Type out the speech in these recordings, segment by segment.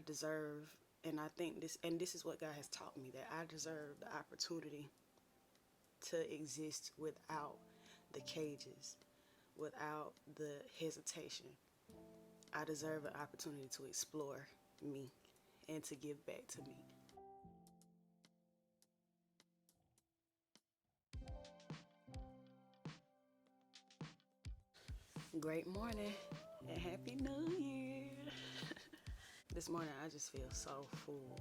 deserve, and I think this is what God has taught me, that I deserve the opportunity to exist without the cages, without the hesitation. I deserve an opportunity to explore me and to give back to me. Great morning and Happy New Year. This morning I just feel so full.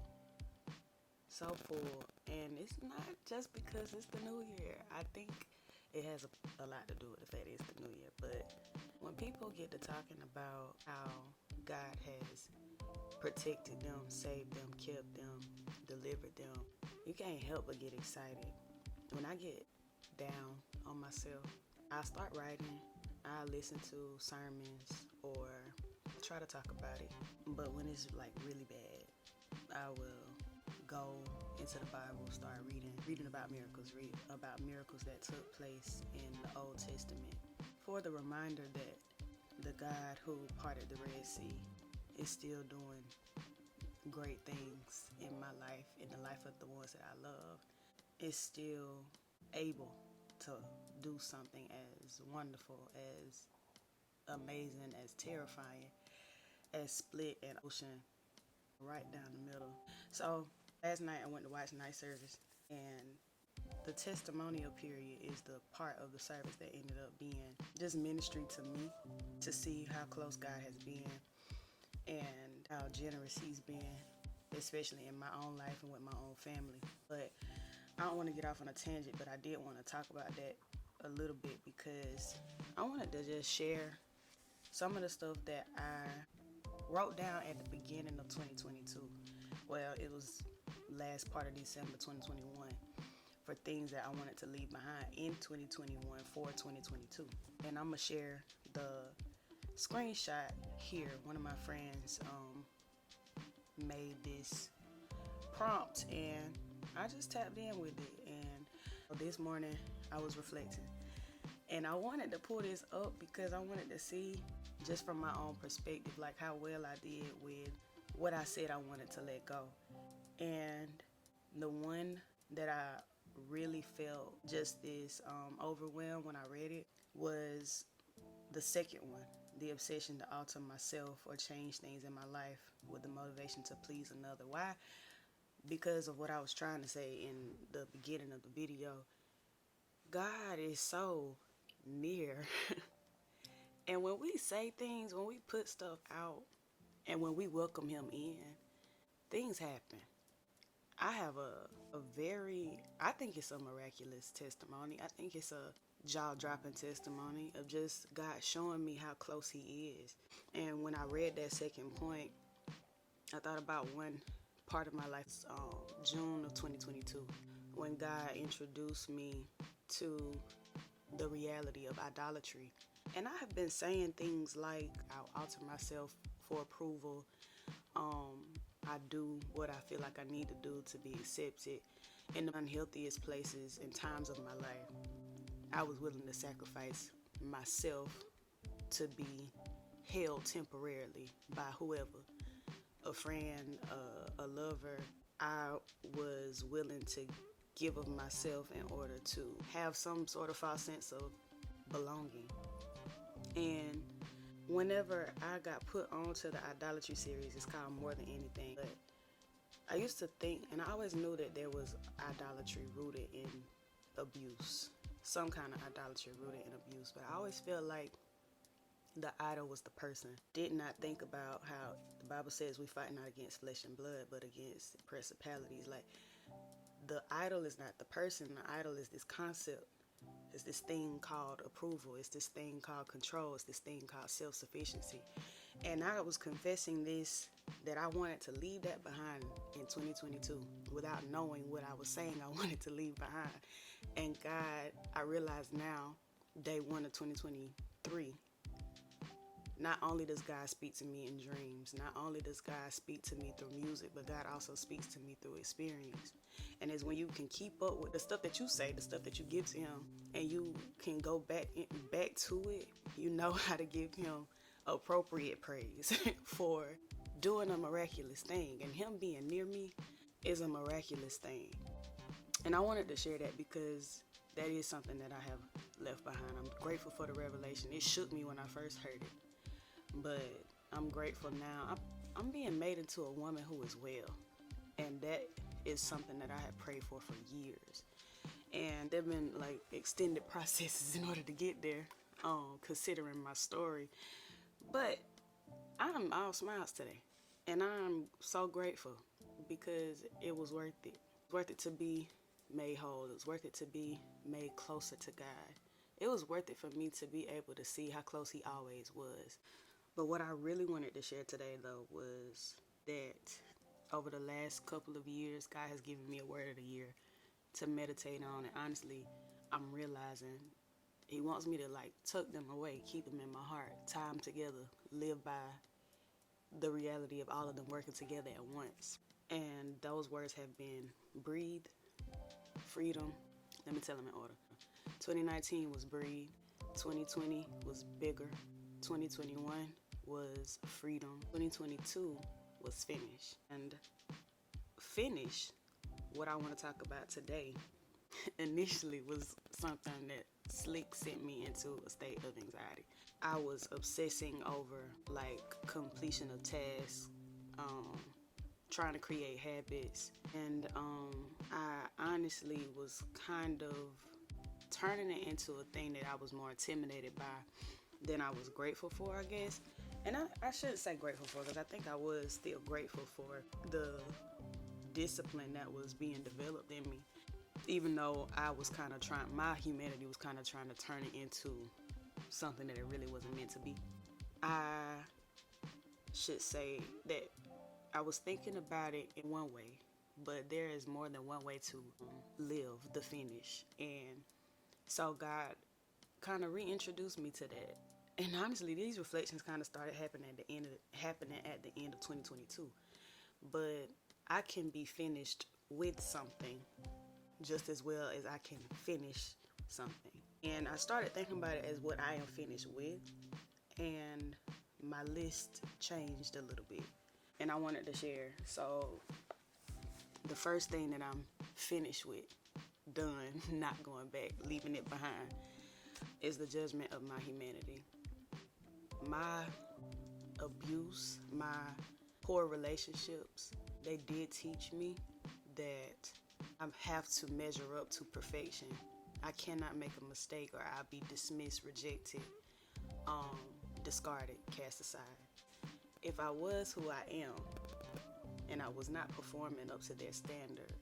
So full. And it's not just because it's the new year. I think it has a lot to do with the fact it's the new year. But when people get to talking about how God has protected them, saved them, kept them, delivered them, you can't help but get excited. When I get down on myself, I start writing, I listen to sermons or try to talk about it. But when it's like really bad, I will go into the Bible, start reading about miracles, read about miracles that took place in the Old Testament, for the reminder that the God who parted the Red Sea is still doing great things in my life, in the life of the ones that I love, is still able to do something as wonderful, as amazing, as terrifying, as split an ocean right down the middle. So last night I went to watch night service, and the testimonial period is the part of the service that ended up being just ministry to me, to see how close God has been and how generous he's been, especially in my own life and with my own family. But I don't want to get off on a tangent, but I did want to talk about that a little bit because I wanted to just share some of the stuff that I wrote down at the beginning of 2022. Well, it was last part of December 2021, for things that I wanted to leave behind in 2021 for 2022. And I'm going to share the screenshot here. One of my friends made this prompt, and I just tapped in with it. And this morning I was reflecting, and I wanted to pull this up because I wanted to see, just from my own perspective, like how well I did with what I said I wanted to let go. And the one that I really felt just this overwhelmed when I read it was the second one, the obsession to alter myself or change things in my life with the motivation to please another. Why? Because of what I was trying to say in the beginning of the video. God is so near. And when we say things, when we put stuff out, and when we welcome him in, things happen. I have I think it's a miraculous testimony. I think it's a jaw-dropping testimony of just God showing me how close he is. And when I read that second point, I thought about one part of my life, June of 2022, when God introduced me to the reality of idolatry. And I have been saying things like, I'll alter myself for approval. I do what I feel like I need to do to be accepted. In the unhealthiest places and times of my life, I was willing to sacrifice myself to be held temporarily by whoever, a friend, a lover. I was willing to give of myself in order to have some sort of false sense of belonging. And whenever I got put onto the Idolatry series, it's called More Than Anything. But I used to think, and I always knew that there was idolatry rooted in abuse, some kind of idolatry rooted in abuse. But I always felt like the idol was the person. Did not think about how the Bible says we fight not against flesh and blood, but against principalities. Like, the idol is not the person. The idol is this concept. It's this thing called approval. It's this thing called control. It's this thing called self-sufficiency. And I was confessing this, that I wanted to leave that behind in 2022 without knowing what I was saying I wanted to leave behind. And God, I realize now, day one of 2023, not only does God speak to me in dreams, not only does God speak to me through music, but God also speaks to me through experience. And it's when you can keep up with the stuff that you say, the stuff that you give to him, and you can go back to it, you know how to give him appropriate praise for doing a miraculous thing, and him being near me is a miraculous thing. And I wanted to share that because that is something that I have left behind. I'm grateful for the revelation. It shook me when I first heard it, but I'm grateful now. I'm being made into a woman who is well, and that is something that I have prayed for years. And there have been like extended processes in order to get there, considering my story. But I'm all smiles today, and I'm so grateful because it was worth it. Worth it to be made whole. It was worth it to be made closer to God. It was worth it for me to be able to see how close he always was. But what I really wanted to share today, though, was that over the last couple of years, God has given me a word of the year to meditate on. And honestly, I'm realizing he wants me to like tuck them away, keep them in my heart, tie them together, live by the reality of all of them working together at once. And those words have been breathe, freedom. Let me tell them in order. 2019 was breathe. 2020 was bigger. 2021 was freedom. 2022 was finish. And finish, what I want to talk about today, initially was something that Slick sent me into a state of anxiety. I was obsessing over like completion of tasks, trying to create habits, and I honestly was kind of turning it into a thing that I was more intimidated by than I was grateful for, I guess. And I shouldn't say grateful for, because I think I was still grateful for the discipline that was being developed in me, even though I was kind of trying, my humanity was kind of trying to turn it into something that it really wasn't meant to be. I should say that I was thinking about it in one way, but there is more than one way to live the finish. And so God kind of reintroduced me to that. And honestly, these reflections kind of started happening at the end of 2022. But I can be finished with something just as well as I can finish something. And I started thinking about it as what I am finished with, and my list changed a little bit. And I wanted to share. So the first thing that I'm finished with, done, not going back, leaving it behind, is the judgment of my humanity. My abuse, my poor relationships, they did teach me that I have to measure up to perfection. I cannot make a mistake or I'll be dismissed, rejected, discarded, cast aside. If I was who I am and I was not performing up to their standard,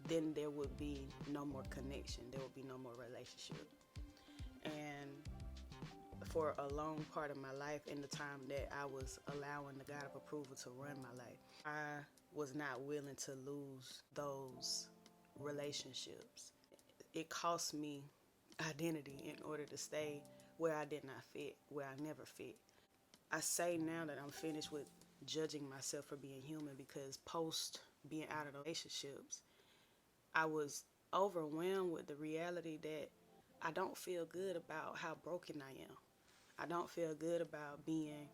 then there would be no more connection. There would be no more relationship. And for a long part of my life, in the time that I was allowing the God of approval to run my life, I was not willing to lose those relationships. It cost me identity in order to stay where I did not fit, where I never fit. I say now that I'm finished with judging myself for being human, because post being out of the relationships, I was overwhelmed with the reality that I don't feel good about how broken I am. I don't feel good about being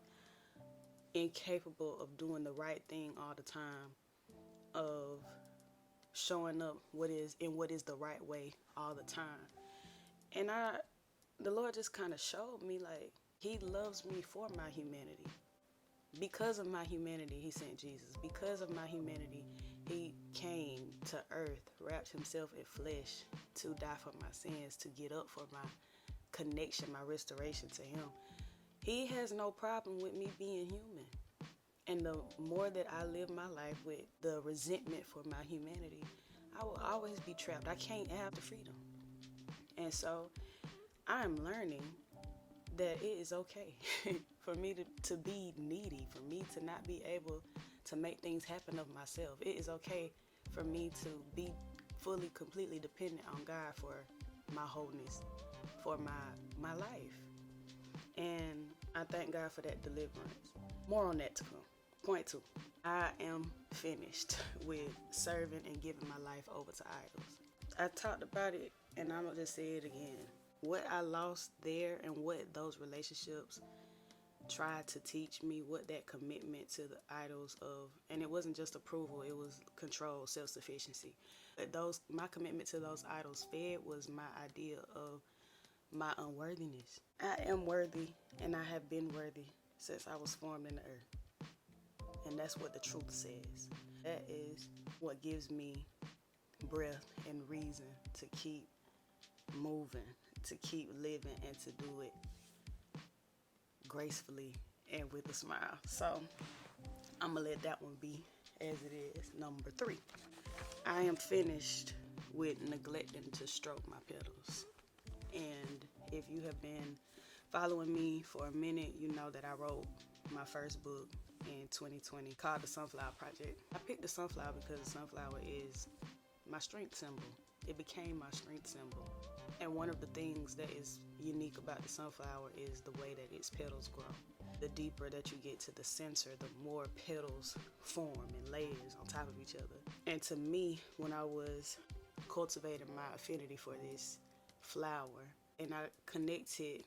incapable of doing the right thing all the time, of showing up what is the right way all the time. And the Lord just kind of showed me like he loves me for my humanity. Because of my humanity, he sent Jesus. Because of my humanity, he came to earth, wrapped himself in flesh to die for my sins, to get up for my connection, my restoration to him. He has no problem with me being human. And the more that I live my life with the resentment for my humanity, I will always be trapped. I can't have the freedom. And so I'm learning that it is okay for me to be needy, for me to not be able to make things happen of myself. It is okay for me to be fully, completely dependent on God for my wholeness, for my life. And I thank God for that deliverance. More on that to come. Point 2. I am finished with serving and giving my life over to idols. I talked about it, and I'm going to just say it again. What I lost there and what those relationships tried to teach me what that commitment to the idols of, and it wasn't just approval, it was control, self-sufficiency. My commitment to those idols fed was my idea of my unworthiness. I am worthy, and I have been worthy since I was formed in the earth. And that's what the truth says. That is what gives me breath and reason to keep moving, to keep living, and to do it gracefully and with a smile. So I'm gonna let that one be as it is. Number 3, I am finished with neglecting to stroke my petals. And if you have been following me for a minute, you know that I wrote my first book in 2020 called The Sunflower Project. I picked the sunflower because the sunflower is my strength symbol. It became my strength symbol. And one of the things that is unique about the sunflower is the way that its petals grow. The deeper that you get to the center, the more petals form in layers on top of each other. And to me, when I was cultivating my affinity for this flower, and I connected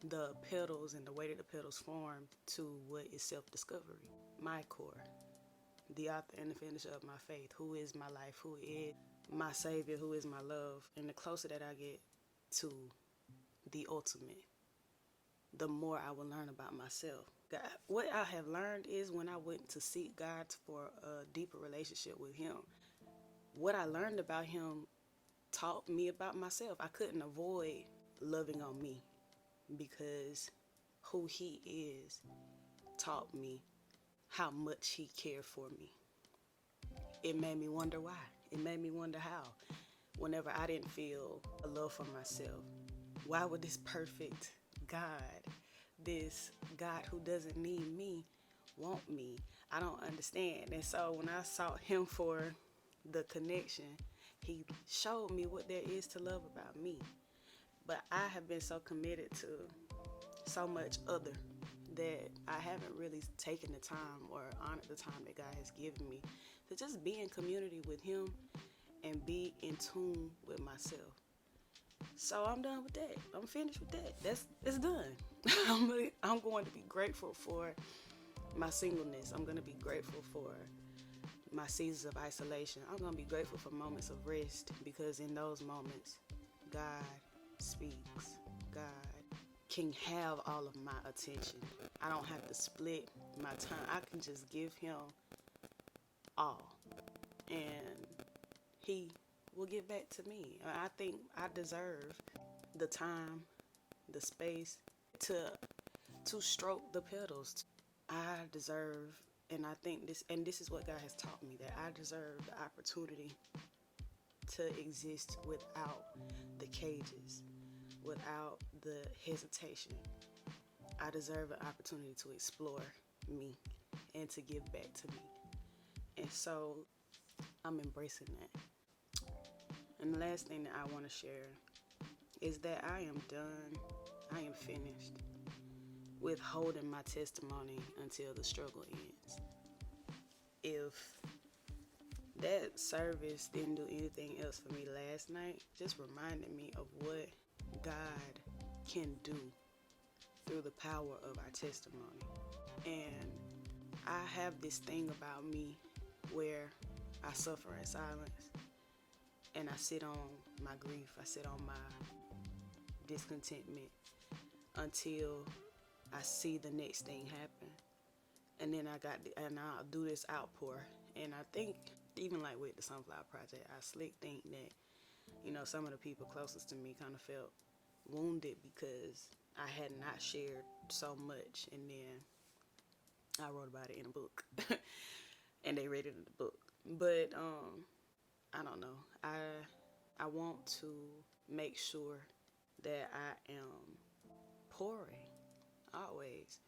the petals and the way that the petals form to what is self-discovery. My core, the author and the finisher of my faith, who is my life, who is my savior, who is my love. And the closer that I get to the ultimate, the more I will learn about myself. God, what I have learned is when I went to seek God for a deeper relationship with him, what I learned about him taught me about myself. I couldn't avoid loving on me because who he is taught me how much he cared for me. It made me wonder why. It made me wonder how. Whenever I didn't feel a love for myself, why would this perfect God, this God who doesn't need me, want me? I don't understand. And so when I sought him for the connection, he showed me what there is to love about me. But I have been so committed to so much other that I haven't really taken the time or honored the time that God has given me to just be in community with him and be in tune with myself. So I'm done with that. I'm finished with that. It's done. I'm going to be grateful for my singleness. I'm going to be grateful for my seasons of isolation. I'm going to be grateful for moments of rest, because in those moments, God speaks. God can have all of my attention. I don't have to split my time. I can just give him all, and he will give back to me. I think I deserve the time, the space to stroke the petals. I deserve, and I think this is what God has taught me, that I deserve the opportunity to exist without the cages, without the hesitation. I deserve an opportunity to explore me and to give back to me. And so I'm embracing that. And the last thing that I want to share is that I am done, I am finished with holding my testimony until the struggle ends. If that service didn't do anything else for me last night, just reminded me of what God can do through the power of our testimony. And I have this thing about me where I suffer in silence, and I sit on my grief, I sit on my discontentment until I see the next thing happen. And then I'll do this outpour. And I think, even like with the Sunflower Project, I think that, some of the people closest to me kind of felt wounded because I had not shared so much, and then I wrote about it in a book and they read it in the book. But I don't know. I want to make sure that I am pouring always.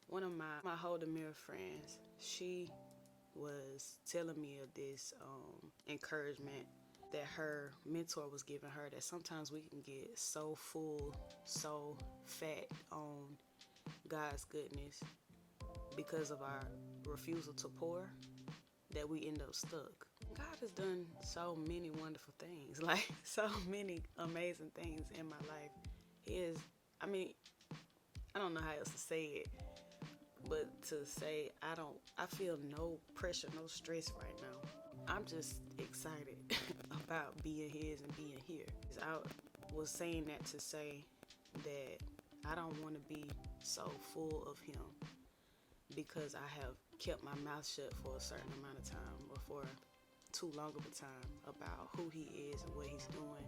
One of my Hold the Mirror friends, she was telling me of this encouragement that her mentor was giving her, that sometimes we can get so full, so fat on God's goodness because of our refusal to pour, that we end up stuck. God has done so many wonderful things, like so many amazing things in my life. I don't know how else to say it, but to say I feel no pressure, no stress right now. I'm just excited about being his and being here. I was saying that to say that I don't want to be so full of him because I have kept my mouth shut for a certain amount of time, or for too long of a time, about who he is and what he's doing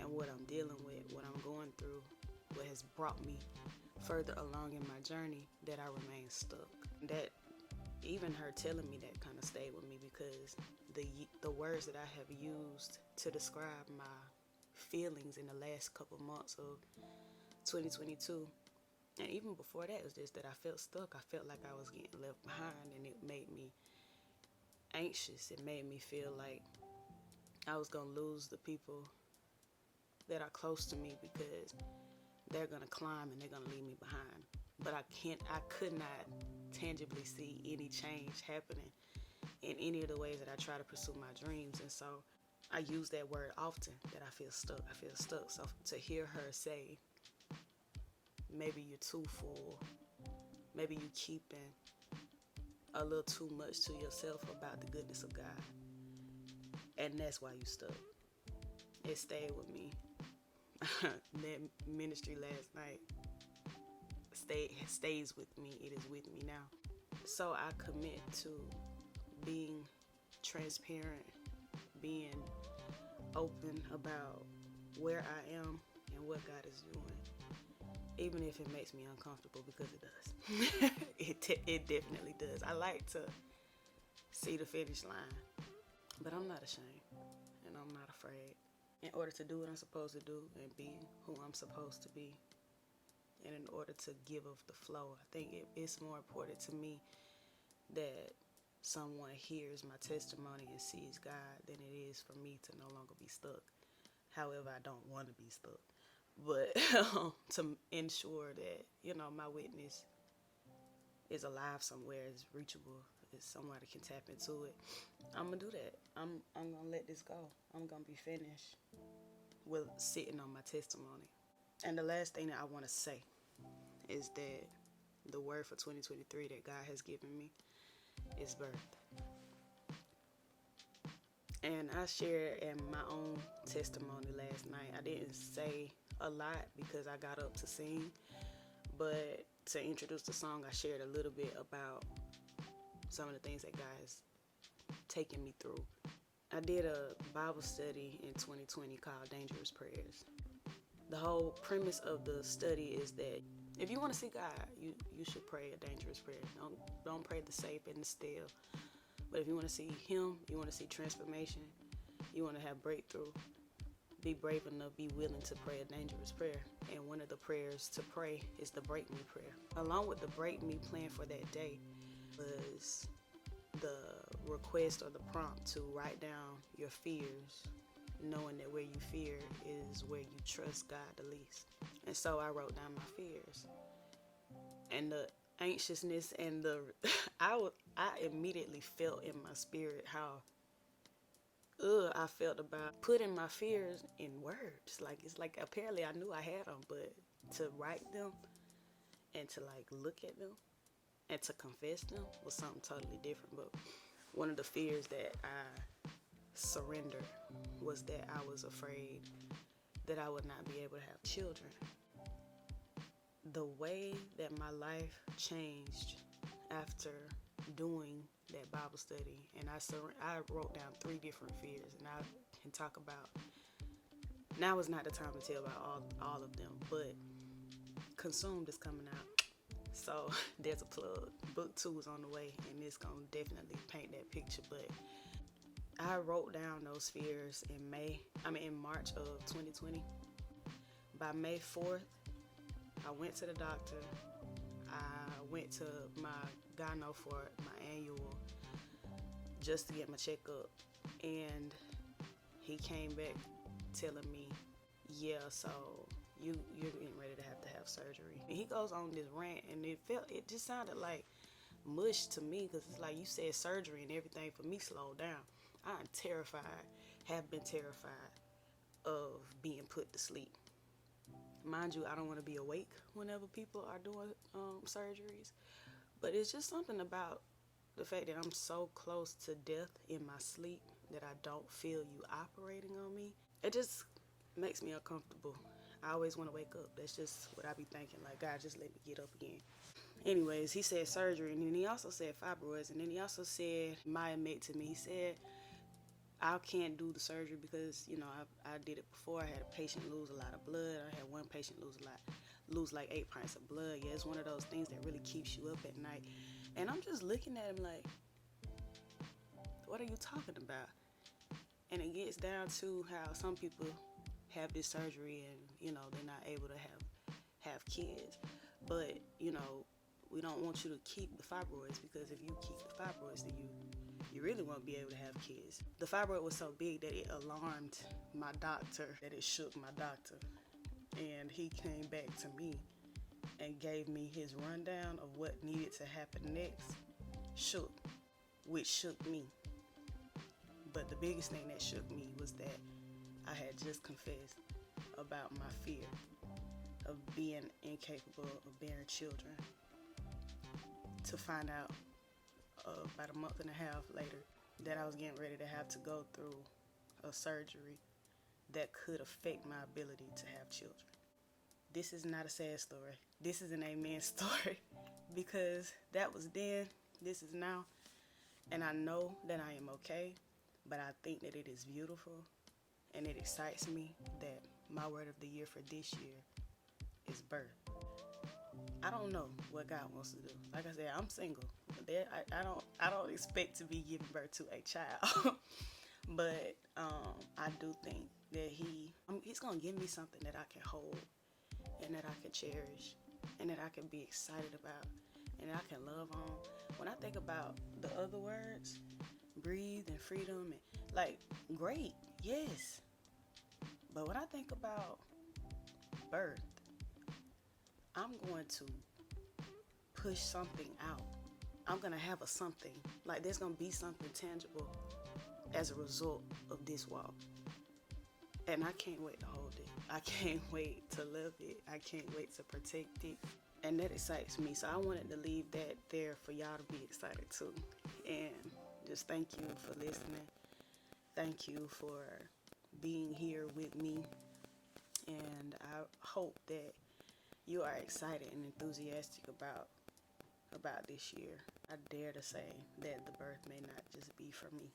and what I'm dealing with, what I'm going through, what has brought me further along in my journey, that I remain stuck. That even her telling me that kind of stayed with me, because the words that I have used to describe my feelings in the last couple months of 2022, and even before that, was just that I felt stuck. I felt like I was getting left behind, and it made me anxious. It made me feel like I was gonna lose the people that are close to me, because they're gonna climb and they're gonna leave me behind. But I could not tangibly see any change happening in any of the ways that I try to pursue my dreams. And so I use that word often, that I feel stuck. So to hear her say, maybe you're too full, maybe you're keeping a little too much to yourself about the goodness of God, and that's why you stuck. It stayed with me. That ministry last night stays with me. It is with me now. So I commit to being transparent, being open about where I am and what God is doing, even if it makes me uncomfortable, because it does. It definitely does. I like to see the finish line, but I'm not ashamed and I'm not afraid. In order to do what I'm supposed to do and be who I'm supposed to be, and in order to give of the flow, I think it's more important to me that someone hears my testimony and sees God than it is for me to no longer be stuck. However, I don't want to be stuck, but to ensure that, my witness is alive somewhere, is reachable, is somebody can tap into it, I'm gonna do that. I'm gonna let this go. I'm gonna be finished with sitting on my testimony. And the last thing that I want to say is that the word for 2023 that God has given me is birth. And I shared in my own testimony last night. I didn't say a lot because I got up to sing, but to introduce the song, I shared a little bit about some of the things that God has taken me through. I did a Bible study in 2020 called Dangerous Prayers. The whole premise of the study is that if you want to see God, you should pray a dangerous prayer. Don't pray the safe and the still. But if you want to see Him, you want to see transformation, you want to have breakthrough, be brave enough, be willing to pray a dangerous prayer. And one of the prayers to pray is the Break Me prayer. Along with the Break Me plan for that day was the request or the prompt to write down your fears, knowing that where you fear is where you trust God the least. And so I wrote down my fears. And the anxiousness and I immediately felt in my spirit how I felt about putting my fears in words. It's like apparently I knew I had them, but to write them and to look at them and to confess them was something totally different. But one of the fears that I surrendered was that I was afraid that I would not be able to have children. The way that my life changed after doing that Bible study, and I wrote down 3 different fears, and I can talk about, now is not the time to tell about all of them, but Consumed is coming out, so there's a plug. Book 2 is on the way, and it's gonna definitely paint that picture. But I wrote down those fears in March of 2020. By May 4th, I went to the doctor. I went to my gyno for my annual just to get my checkup. And he came back telling me, yeah, so you're getting ready to have surgery. And he goes on this rant, and it just sounded like mush to me, because it's like you said surgery and everything for me slowed down. I'm terrified, have been terrified of being put to sleep. Mind you, I don't want to be awake whenever people are doing surgeries, but it's just something about the fact that I'm so close to death in my sleep that I don't feel you operating on me. It just makes me uncomfortable. I always want to wake up. That's just what I be thinking. Like, God, just let me get up again. Anyways, he said surgery, and then he also said fibroids, and then he also said, my mate to me, he said, I can't do the surgery because, you know, I did it before. I had a patient lose a lot of blood. I had one patient lose like 8 pints of blood. Yeah, it's one of those things that really keeps you up at night. And I'm just looking at him like, what are you talking about? And it gets down to how some people have this surgery and, you know, they're not able to have kids. But, you know, we don't want you to keep the fibroids, because if you keep the fibroids, then you really won't be able to have kids. The fibroid was so big that it alarmed my doctor, that it shook my doctor. And he came back to me and gave me his rundown of what needed to happen next. Which shook me. But the biggest thing that shook me was that I had just confessed about my fear of being incapable of bearing children, to find out about a month and a half later that I was getting ready to have to go through a surgery that could affect my ability to have children. This is not a sad story. This is an amen story, because that was then, this is now, and I know that I am okay, but I think that it is beautiful, and it excites me that my word of the year for this year is birth. I don't know what God wants to do. Like I said, I'm single. I don't expect to be giving birth to a child, but I do think that He's gonna give me something that I can hold, and that I can cherish, and that I can be excited about, and that I can love on. When I think about the other words, breathe and freedom, and like, great, yes. But when I think about birth, I'm going to push something out. I'm going to have a something. Like, there's going to be something tangible as a result of this walk. And I can't wait to hold it. I can't wait to love it. I can't wait to protect it. And that excites me. So I wanted to leave that there for y'all to be excited too. And just thank you for listening. Thank you for being here with me. And I hope that you are excited and enthusiastic about this year. I dare to say that the birth may not just be for me.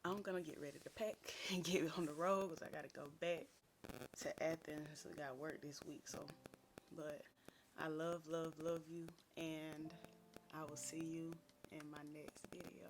I'm gonna get ready to pack and get on the road, because I gotta go back to Athens. I got work this week, but I love you, and I will see you in my next video.